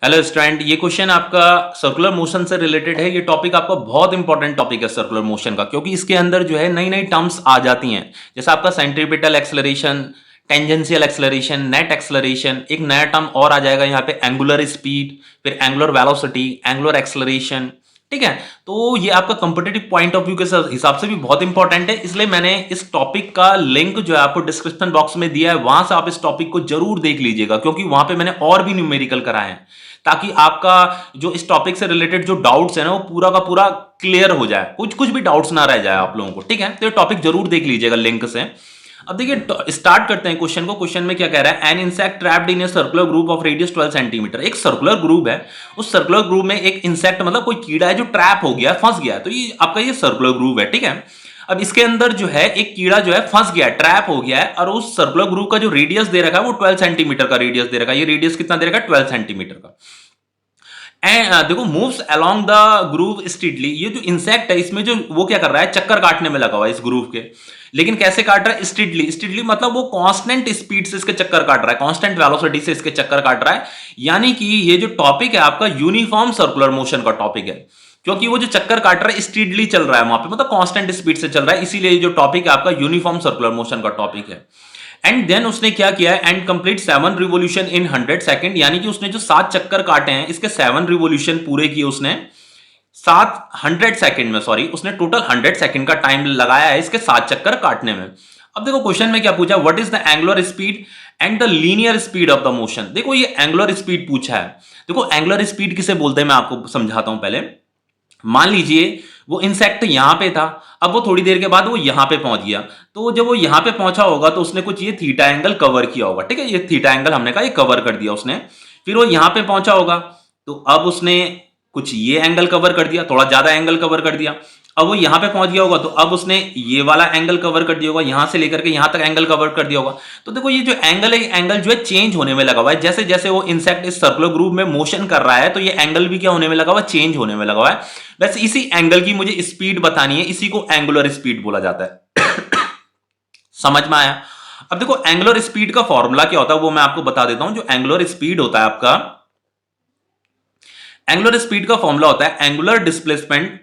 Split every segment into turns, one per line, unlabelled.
Hello student, ये question आपका circular motion से रिलेटेड है। ये टॉपिक आपका बहुत इंपॉर्टेंट टॉपिक है सर्कुलर मोशन का, क्योंकि इसके अंदर जो है नई नई टर्म्स आ जाती हैं। जैसे आपका centripetal acceleration, tangential acceleration, net acceleration, एक नया टर्म और आ जाएगा यहाँ पे एंगुलर स्पीड, फिर एंगुलर वेलोसिटी, एंगुलर एक्सेलरेशन। ठीक है, तो ये आपका कंपटीटिव पॉइंट ऑफ व्यू के हिसाब से भी बहुत इंपॉर्टेंट है, इसलिए मैंने इस टॉपिक का लिंक जो है आपको डिस्क्रिप्शन बॉक्स में दिया है, वहां से आप इस टॉपिक को जरूर देख लीजिएगा, क्योंकि वहां पे मैंने और भी न्यूमेरिकल कराए हैं, ताकि आपका जो इस टॉपिक से रिलेटेड जो डाउट्स है ना वो पूरा का पूरा क्लियर हो जाए, कुछ कुछ भी डाउट्स ना रह जाए आप लोगों को। ठीक है, तो ये टॉपिक जरूर देख लीजिएगा लिंक से। अब देखिए स्टार्ट करते हैं क्वेश्चन को। क्वेश्चन में क्या कह रहा है, an insect trapped in a circular group of radius 12 centimetre. एक सर्कुलर ग्रुप है, उस सर्कुलर ग्रुप में एक इंसेक्ट मतलब कोई कीड़ा है जो ट्रैप हो गया, फंस गया। तो ये आपका ये सर्कुलर ग्रुप है। ठीक है, अब इसके अंदर जो है एक कीड़ा जो है फंस गया, ट्रैप हो गया है, और उस सर्कुलर ग्रुप का जो रेडियस दे रखा है वो 12 सेंटीमीटर का रेडियस दे रखा है। ये रेडियस कितना दे रखा है, 12 सेंटीमीटर का। एंड देखो moves along the groove strictly. ये जो इंसेक्ट है इसमें जो वो क्या कर रहा है, चक्कर काटने में लगा हुआ है इस ग्रूव के। लेकिन कैसे काट रहा है, स्ट्रीटली। स्ट्रीटली मतलब वो कांस्टेंट स्पीड से इसके चक्कर काट रहा है, कांस्टेंट वेलोसिटी से इसके चक्कर काट रहा है। यानी कि ये जो टॉपिक है आपका यूनिफॉर्म सर्कुलर मोशन का टॉपिक है, क्योंकि वो जो चक्कर काट रहा है स्ट्रीटली चल रहा है वहां पे, मतलब कांस्टेंट स्पीड से चल रहा है, इसीलिए जो टॉपिक है आपका यूनिफॉर्म सर्कुलर मोशन का टॉपिक है। एंड देन उसने क्या किया है, and complete 7 revolution in 100 second. यानी कि उसने जो 7 चक्कर काटे हैं इसके 7 रिवोल्यूशन पूरे किए उसने 100 सेकंड में। सॉरी, उसने टोटल 100 सेकंड का टाइम लगाया है इसके 7 चक्कर काटने में। अब देखो क्वेश्चन में क्या पूछा, what is the angular speed and the linear speed of the motion. देखो ये एंगुलर स्पीड पूछा है। देखो एंगुलर स्पीड किसे बोलते हैं मैं आपको समझाता हूं पहले। मान लीजिए वो इंसेक्ट यहां पे था, अब वो थोड़ी देर के बाद वो यहां पे पहुंच गया। तो जब वो यहां पे पहुंचा होगा तो उसने कुछ ये थीटा एंगल कवर किया होगा। ठीक है, ये थीटा एंगल हमने कहा ये कवर कर दिया उसने। फिर वो यहां पे पहुंचा होगा तो अब उसने कुछ ये एंगल कवर कर दिया, थोड़ा ज्यादा एंगल कवर कर दिया। अब वो यहां पे पहुंच गया होगा तो अब उसने ये वाला एंगल कवर कर दिया होगा, यहां से लेकर के यहां तक एंगल कवर कर दिया होगा। तो देखो ये जो एंगल है, एंगल जो है चेंज होने में लगा हुआ है। जैसे जैसे वो इंसेक्ट इस सर्कुलर ग्रुप में मोशन कर रहा है तो ये एंगल भी क्या होने में लगा हुआ है, चेंज होने में लगा हुआ है। वैसे इसी एंगल की मुझे स्पीड बतानी है, इसी को एंगुलर स्पीड बोला जाता है। समझ में आया। अब देखो एंगुलर स्पीड का फॉर्मूला क्या होता है वो मैं आपको बता देता हूं। जो एंगुलर स्पीड होता है आपका, एंगुलर स्पीड का फॉर्मूला होता है angular displacement,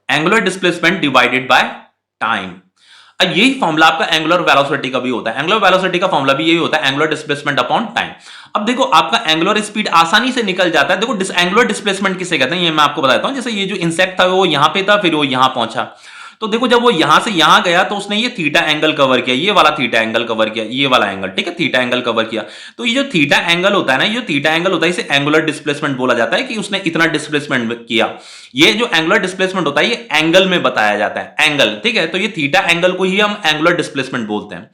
angular displacement divided by time. अब यही फॉर्मूला आपका एंगुलर वेलोसिटी का भी होता है। एंगुलर वेलोसिटी का फॉर्मूला भी यही होता है, एंगुलर डिस्प्लेसमेंट अपॉन टाइम। अब देखो आपका एंगुलर स्पीड आसानी से निकल जाता है। देखो एंगुलर डिस्प्लेसमेंट किसे कहते हैं ये मैं आपको बताता हूं। जैसे ये जो इंसेक्ट था वो यहां पे था, फिर वो यहां पहुंचा। तो देखो जब वो यहां से यहां गया तो उसने ये थीटा एंगल कवर किया, ये वाला थीटा एंगल कवर किया, ये वाला एंगल। ठीक है, थीटा एंगल कवर किया। तो ये जो थीटा एंगल होता है ना, ये थीटा एंगल होता है, इसे एंगुलर डिस्प्लेसमेंट बोला जाता है कि उसने इतना डिस्प्लेसमेंट किया। ये जो एंगुलर डिस्प्लेसमेंट होता है ये एंगल में बताया जाता है, एंगल। ठीक है, तो ये थीटा एंगल को ही हम एंगुलर डिस्प्लेसमेंट बोलते हैं।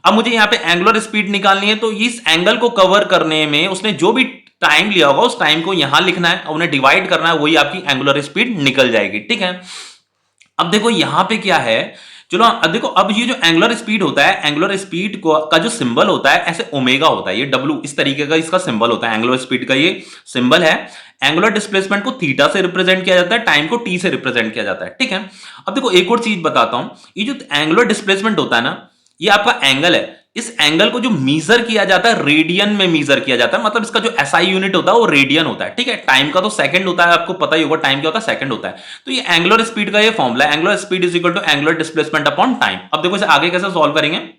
अब मुझे यहां पे एंगुलर स्पीड निकालनी है, तो इस एंगल को कवर करने में उसने जो भी टाइम लिया होगा उस टाइम को यहां लिखना है, उन्हें डिवाइड करना है, वही आपकी एंगुलर स्पीड निकल जाएगी। ठीक है, अब देखो यहां पे क्या है, चलो अब देखो, अब ये जो एंगुलर स्पीड होता है, एंगुलर स्पीड को का जो सिंबल होता है ऐसे ओमेगा होता है, ये डब्ल्यू इस तरीके का इसका सिंबल होता है। एंगुलर स्पीड का ये सिंबल है। एंगुलर डिस्प्लेसमेंट को थीटा से रिप्रेजेंट किया जाता है, टाइम को टी से रिप्रेजेंट किया जाता है। ठीक है, अब देखो एक और चीज बताता हूं। ये जो एंगुलर डिस्प्लेसमेंट होता है ना, ये आपका एंगल है। इस एंगल को जो मीजर किया जाता है रेडियन में मीजर किया जाता है, मतलब इसका जो एसआई यूनिट होता है वो रेडियन होता है। ठीक है, टाइम का तो सेकंड होता है, आपको पता ही होगा टाइम क्या होता है, सेकंड होता है। तो ये एंगुलर स्पीड का ये फॉर्मूला है, angular speed is equal to angular displacement upon time. अब देखो इसे आगे कैसे सॉल्व करेंगे।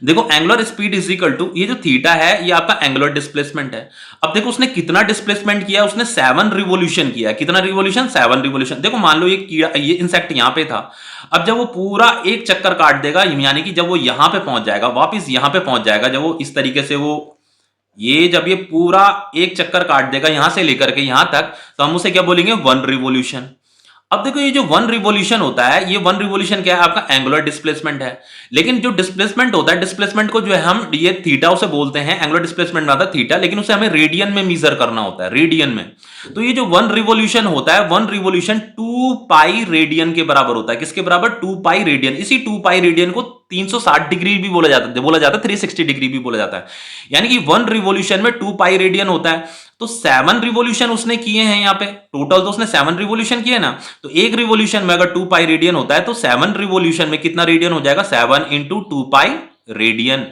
देखो angular speed is equal to ये जो थीटा है ये आपका एंगुलर डिस्प्लेसमेंट है। अब देखो उसने कितना डिस्प्लेसमेंट किया, उसने 7 रिवोल्यूशन किया। कितना रिवोल्यूशन, 7 रिवोल्यूशन। देखो मान लो ये कीड़ा, ये इंसेक्ट यहां पे था। अब जब वो पूरा एक चक्कर काट देगा, यानी कि जब वो यहां पे पहुंच जाएगा, वापस यहां पे पहुंच जाएगा, जब वो इस तरीके से वो ये जब ये पूरा एक चक्कर काट देगा यहां से लेकर के यहां तक, तो हम उसे क्या बोलेंगे, 1 रिवोल्यूशन। अब देखो ये जो 1 रिवोल्यूशन होता है, ये 1 रिवोल्यूशन क्या है, आपका एंगुलर डिस्प्लेसमेंट है। लेकिन जो डिस्प्लेसमेंट होता है, डिस्प्लेसमेंट को जो है हम ये थीटा उसे बोलते हैं, एंगुलर डिस्प्लेसमेंट में आता है थीटा, लेकिन उसे हमें रेडियन में मीजर करना होता है, रेडियन में। तो ये जो 1 रिवोल्यूशन होता है, 1 रिवोल्यूशन 2 पाई रेडियन के बराबर होता है। किसके बराबर, 2 पाई रेडियन। इसी 2 पाई रेडियन को 360 डिग्री भी बोला जाता है, 360 डिग्री भी बोला जाता है। यानी कि 1 रिवोल्यूशन में 2 पाई रेडियन होता है। तो 7 रिवोल्यूशन उसने किए हैं यहाँ पे, टोटल तो उसने 7 रिवोल्यूशन किए ना। तो एक रिवोल्यूशन में अगर 2 पाई रेडियन होता है तो 7 रिवोल्यूशन में कितना रेडियन हो जाएगा, 7 इंटू 2 पाई रेडियन।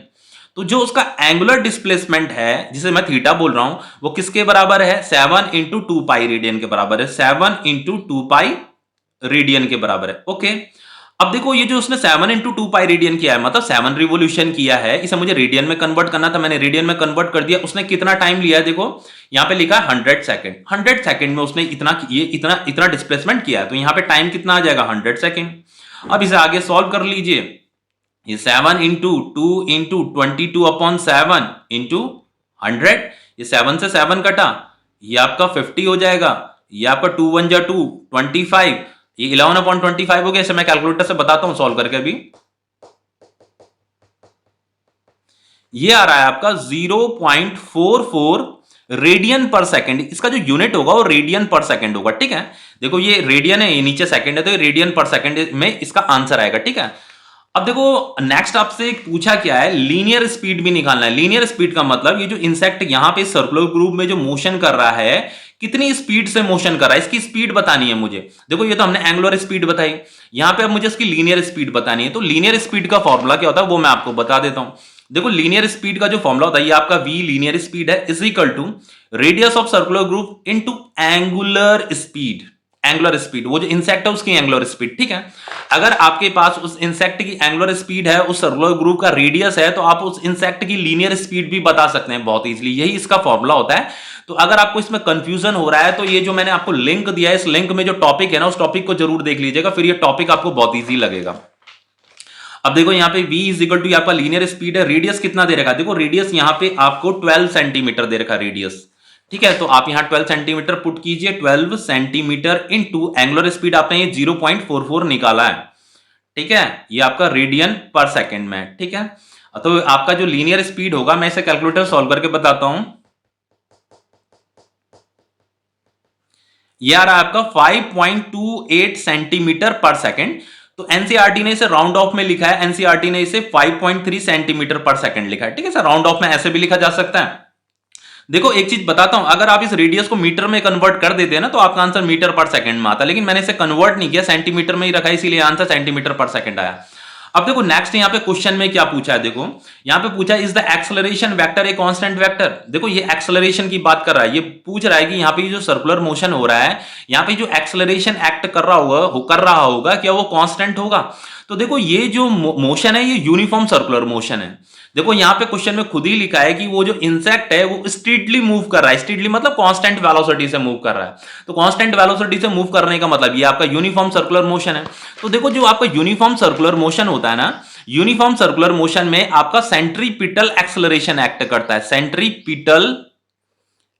तो जो उसका एंगुलर डिस्प्लेसमेंट है जिसे मैं थीटा बोल रहा हूं वो किसके बराबर है, 7 इंटू 2 पाई रेडियन के बराबर है, 7 इंटू 2 पाई रेडियन के बराबर है। ओके, अब देखो ये जो उसने 7 इंटू 2 पाई रेडियन किया है, मतलब 7 रिवोल्यूशन किया है, इसे मुझे रेडियन में कन्वर्ट करना था, मैंने रेडियन में कन्वर्ट कर दिया। उसने कितना टाइम लिया है, देखो यहां पे लिखा है 100 सेकंड, 100 सेकंड में उसने इतना डिस्प्लेसमेंट किया है, तो यहां पे टाइम कितना आ जाएगा, 100 सेकंड। अब इसे आगे सॉल्व कर लीजिए, ये 7 इंटू 2 इंटू 22 अपॉन 7 इंटू 100, ये 7 से 7 कटा, ये आपका 50 हो जाएगा, ये आपका 2 1 जा 2 25, ये 11 अपॉन 25 हो गया। इसे मैं कैलकुलेटर से बताता हूं सॉल्व करके। अभी ये आ रहा है आपका 0.44 रेडियन पर सेकंड, इसका जो यूनिट होगा वो रेडियन पर सेकंड होगा। ठीक है, देखो ये रेडियन है, ये नीचे सेकंड है, तो ये रेडियन पर सेकंड में इसका आंसर आएगा। ठीक है, अब देखो नेक्स्ट आपसे पूछा क्या है, लीनियर स्पीड भी निकालना है। लीनियर स्पीड का मतलब ये जो इंसेक्ट यहां पे सर्कुलर ग्रुप में जो मोशन कर रहा है, कितनी स्पीड से मोशन कर रहा है, इसकी स्पीड बतानी है मुझे। देखो ये तो हमने एंगुलर स्पीड बताई, यहां पे अब मुझे इसकी लीनियर स्पीड बतानी है। तो लीनियर स्पीड का फॉर्मूला क्या होता है वो मैं आपको बता देता हूं। देखो लीनियर स्पीड का जो फॉर्मूला होता है, ये आपका v लीनियर स्पीड है is equal to radius of circular group into angular speed. Angular speed, वो जो इंसेक्ट है उसकी एंगुलर स्पीड। ठीक है, अगर आपके पास उस इंसेक्ट की एंगुलर स्पीड है, उस सर्कुलर ग्रुप का रेडियस है, तो आप उस इंसेक्ट की लीनियर स्पीड भी बता सकते हैं बहुत इजीली। यही इसका फॉर्मूला होता है। तो अगर आपको इसमें कंफ्यूजन हो रहा है तो ये जो मैंने आपको लिंक दिया है, इस लिंक में जो टॉपिक है ना, उस टॉपिक को जरूर देख लीजिएगा, फिर ये टॉपिक आपको बहुत ईजी लगेगा। अब देखो यहाँ पे v इज इक्वल टू आपका लीनियर स्पीड है, रेडियस कितना दे रखा है, देखो रेडियस यहाँ पे आपको 12 सेंटीमीटर दे रखा है रेडियस। ठीक है, तो आप यहाँ 12 सेंटीमीटर पुट कीजिए, 12 सेंटीमीटर इनटू एंगुलर स्पीड आपने ये 0.44 निकाला है। ठीक है, ये आपका रेडियन पर सेकंड में है। ठीक है, तो आपका जो लीनियर स्पीड होगा, मैं इसे कैलकुलेटर सॉल्व करके बताता हूं, ये आ रहा है आपका 5.28 सेंटीमीटर पर सेकंड। तो एनसीईआरटी ने इसे राउंड ऑफ में लिखा है, एनसीईआरटी ने इसे 5.3 सेंटीमीटर पर सेकंड लिखा है। ठीक है सर, राउंड ऑफ में ऐसे भी लिखा जा सकता है। देखो एक चीज बताता हूं, अगर आप इस रेडियस को मीटर में कन्वर्ट कर देते हैं ना, तो आपका आंसर मीटर पर सेकंड में आता, लेकिन मैंने इसे कन्वर्ट नहीं किया, सेंटीमीटर में ही रखा, इसीलिए आंसर सेंटीमीटर पर सेकंड आया। अब देखो नेक्स्ट यहाँ पे क्वेश्चन में क्या पूछा है, देखो यहाँ पे पूछा है is the acceleration vector a constant vector. देखो ये एक्सेलरेशन की बात कर रहा है, ये पूछ रहा है कि यहाँ पे जो सर्कुलर मोशन हो रहा है, यहाँ पे जो एक्सेलरेशन एक्ट कर रहा होगा क्या वो कांस्टेंट होगा। तो देखो ये जो मोशन है ये यूनिफॉर्म सर्कुलर मोशन है। देखो यहाँ पे क्वेश्चन में खुद ही लिखा है कि वो जो इंसेक्ट है वो स्ट्रीटली मूव कर रहा है, स्ट्रीटली मतलब कांस्टेंट वेलोसिटी से मूव कर रहा है। तो कांस्टेंट वेलोसिटी से मूव करने का मतलब ये आपका यूनिफॉर्म सर्कुलर मोशन है। तो देखो जो आपका यूनिफॉर्म सर्कुलर मोशन होता है ना, यूनिफॉर्म सर्कुलर मोशन में आपका सेंट्रीपिटल एक्सेलरेशन एक्ट करता है, सेंट्रीपिटल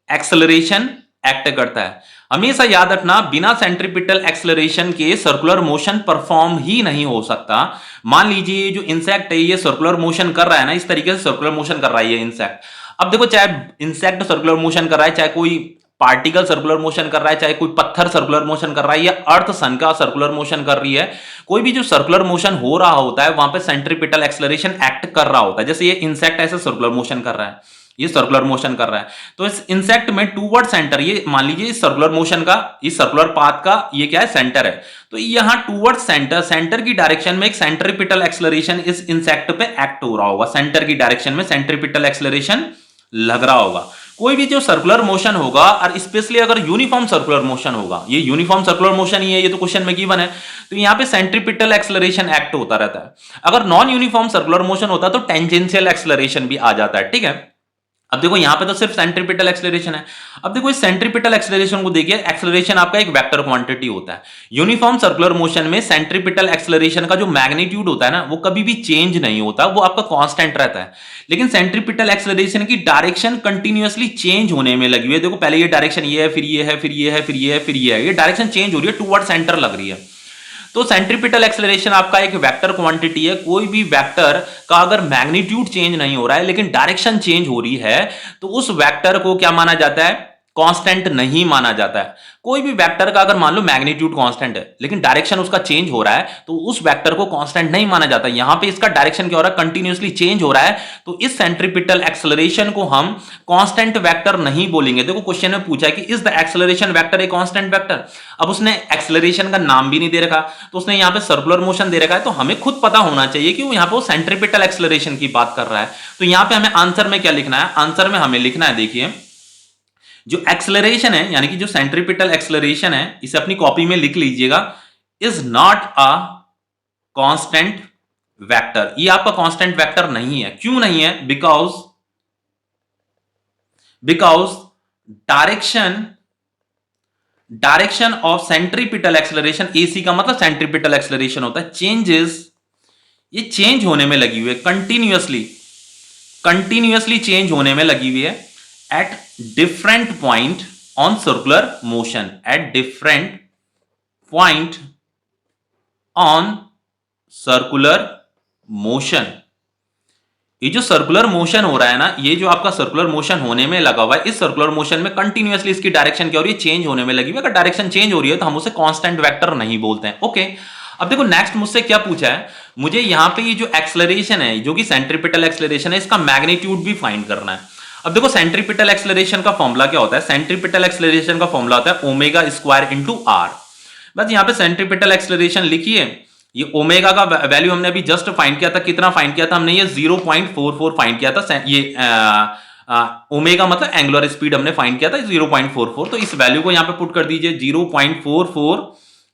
एक्सेलरेशन एक्ट करता है। हमेशा याद रखना, बिना सेंट्रीपिटल एक्सेलरेशन के सर्कुलर मोशन परफॉर्म ही नहीं हो सकता। मान लीजिए जो इंसेक्ट है ये सर्कुलर मोशन कर रहा है ना, इस तरीके से सर्कुलर मोशन कर रहा है ये इंसेक्ट। अब देखो चाहे इंसेक्ट सर्कुलर मोशन कर रहा है, चाहे कोई पार्टिकल सर्कुलर मोशन कर रहा है, चाहे कोई पत्थर सर्कुलर मोशन कर रहा है, या अर्थ सन का सर्कुलर मोशन कर रही है, कोई भी जो सर्कुलर मोशन हो रहा होता है वहां पे सेंट्रीपिटल एक्सेलरेशन एक्ट कर रहा होता है। जैसे ये इंसेक्ट ऐसे सर्कुलर मोशन कर रहा है, ये सर्कुलर मोशन कर रहा है, तो इस इंसेक्ट में टूवर्ड सेंटर, ये मान लीजिए इस सर्कुलर मोशन का, इस सर्कुलर पाथ का ये क्या है, सेंटर है। तो यहां टूवर्ड सेंटर, सेंटर की डायरेक्शन में एक सेंट्रीपिटल एक्सेलरेशन इस इंसेक्ट पे एक्ट हो रहा होगा, सेंटर की डायरेक्शन में सेंट्रीपिटल एक्सेलरेशन लग रहा होगा। कोई भी जो सर्कुलर मोशन होगा, और स्पेशली अगर यूनिफॉर्म सर्कुलर मोशन होगा, ये यूनिफॉर्म सर्कुलर मोशन ही है, ये तो क्वेश्चन में गिवन है, तो यहां पे सेंट्रीपिटल एक्सेलरेशन एक्ट होता रहता है। अगर नॉन यूनिफॉर्म सर्कुलर मोशन होता तो टेंजेंशियल एक्सेलरेशन भी आ जाता है। ठीक है, अब देखो यहां पे तो सिर्फ सेंट्रीपिटल एक्सेलरेशन है। अब देखो इस सेंट्रीपिटल एक्सेलरेशन को देखिए, एक्सेलरेशन आपका एक वेक्टर क्वांटिटी होता है। यूनिफॉर्म सर्कुलर मोशन में सेंट्रीपिटल एक्सेलरेशन का जो मैग्नीट्यूड होता है ना, वो कभी भी चेंज नहीं होता, वो आपका कांस्टेंट रहता है। लेकिन सेंट्रीपिटल एक्सेलरेशन की डायरेक्शन कंटिन्यूअसली चेंज होने में लगी हुई है। देखो पहले ये डायरेक्शन ये है, फिर ये है, फिर ये है, फिर ये है, फिर ये है, ये डायरेक्शन चेंज हो रही है, टुवर्ड सेंटर लग रही है। तो सेंट्रीपिटल एक्सेलरेशन आपका एक वेक्टर क्वांटिटी है। कोई भी वेक्टर का अगर मैग्नीट्यूड चेंज नहीं हो रहा है लेकिन डायरेक्शन चेंज हो रही है, तो उस वेक्टर को क्या माना जाता है, कांस्टेंट नहीं माना जाता है। कोई भी वेक्टर का अगर मान लो मैग्नीट्यूड कांस्टेंट है लेकिन डायरेक्शन उसका चेंज हो रहा है तो उस वेक्टर को कांस्टेंट नहीं माना जाता। यहां पे इसका डायरेक्शन क्या हो रहा है, कंटिन्यूअसली चेंज हो रहा है, तो इस सेंट्रीपिटल एक्सेलरेशन को हम कांस्टेंट वेक्टर नहीं बोलेंगे। देखो क्वेश्चन में पूछा है कि is the acceleration vector a constant vector. अब उसने एक्सेलरेशन का नाम भी नहीं दे रखा, तो उसने यहां पे सर्कुलर मोशन दे रखा है, तो हमें खुद पता होना चाहिए कि वो यहां पे वो सेंट्रीपिटल एक्सेलरेशन की बात कर रहा है। तो यहां पे हमें आंसर में क्या लिखना है, आंसर में हमें लिखना है, देखिए जो एक्सेलरेशन है यानी कि जो सेंट्रीपिटल एक्सेलरेशन है, इसे अपनी कॉपी में लिख लीजिएगा, is not a constant vector. ये आपका कांस्टेंट वेक्टर नहीं है। क्यों नहीं है? Because direction of centripetal acceleration, AC का मतलब सेंट्रीपिटल एक्सेलरेशन होता है, चेंजेस, ये चेंज होने में लगी हुई है, कंटिन्यूअसली चेंज होने में लगी हुई है at different point on circular motion, at different point on circular motion। ये जो सर्कुलर मोशन हो रहा है ना, ये जो आपका सर्कुलर मोशन होने में लगा हुआ है, इस सर्कुलर मोशन में कंटिन्यूअसली इसकी डायरेक्शन क्या हो रही है, चेंज होने में लगी हुई है। अगर डायरेक्शन चेंज हो रही है तो हम उसे कांस्टेंट वेक्टर नहीं बोलते हैं। ओके, अब देखो नेक्स्ट मुझसे क्या पूछा है, मुझे यहां पे ये जो एक्सेलरेशन है जो कि सेंट्रीपिटल एक्सेलरेशन है, इसका मैग्नीट्यूड भी फाइंड करना है। अब देखो सेंट्रीपिटल एक्सेलरेशन का फॉर्मूला क्या होता है, सेंट्रीपिटल एक्सेलरेशन का फॉर्मूला होता है ओमेगा स्क्वायर इंटू आर। बस यहां पे सेंट्रीपिटल एक्सेलरेशन लिखिए, ये ओमेगा का वैल्यू हमने अभी जस्ट फाइंड किया था, कितना फाइंड किया था हमने, ये 0.44 फाइंड किया था। ये ओमेगा मतलब एंगुलर स्पीड हमने फाइंड किया था 0.44, तो इस वैल्यू को यहां पे पुट कर दीजिए, 0.44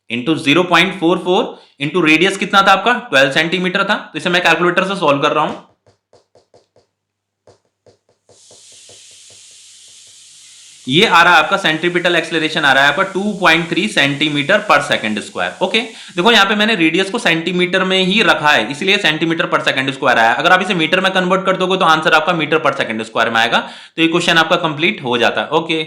इंटू 0.44 इंटू रेडियस कितना था आपका, 12 सेंटीमीटर था। तो इसे मैं कैलकुलेटर से सॉल्व कर रहा हूं, ये आ रहा है आपका सेंट्रीपिटल एक्सेलरेशन आ रहा है आपका 2.3 सेंटीमीटर पर सेकंड स्क्वायर। ओके, देखो यहां पे मैंने रेडियस को सेंटीमीटर में ही रखा है, इसलिए सेंटीमीटर पर सेकंड स्क्वायर आया। अगर आप इसे मीटर में कन्वर्ट कर दोगे तो आंसर आपका मीटर पर सेकंड स्क्वायर में आएगा। तो ये क्वेश्चन आपका कंप्लीट हो जाता है। ओके।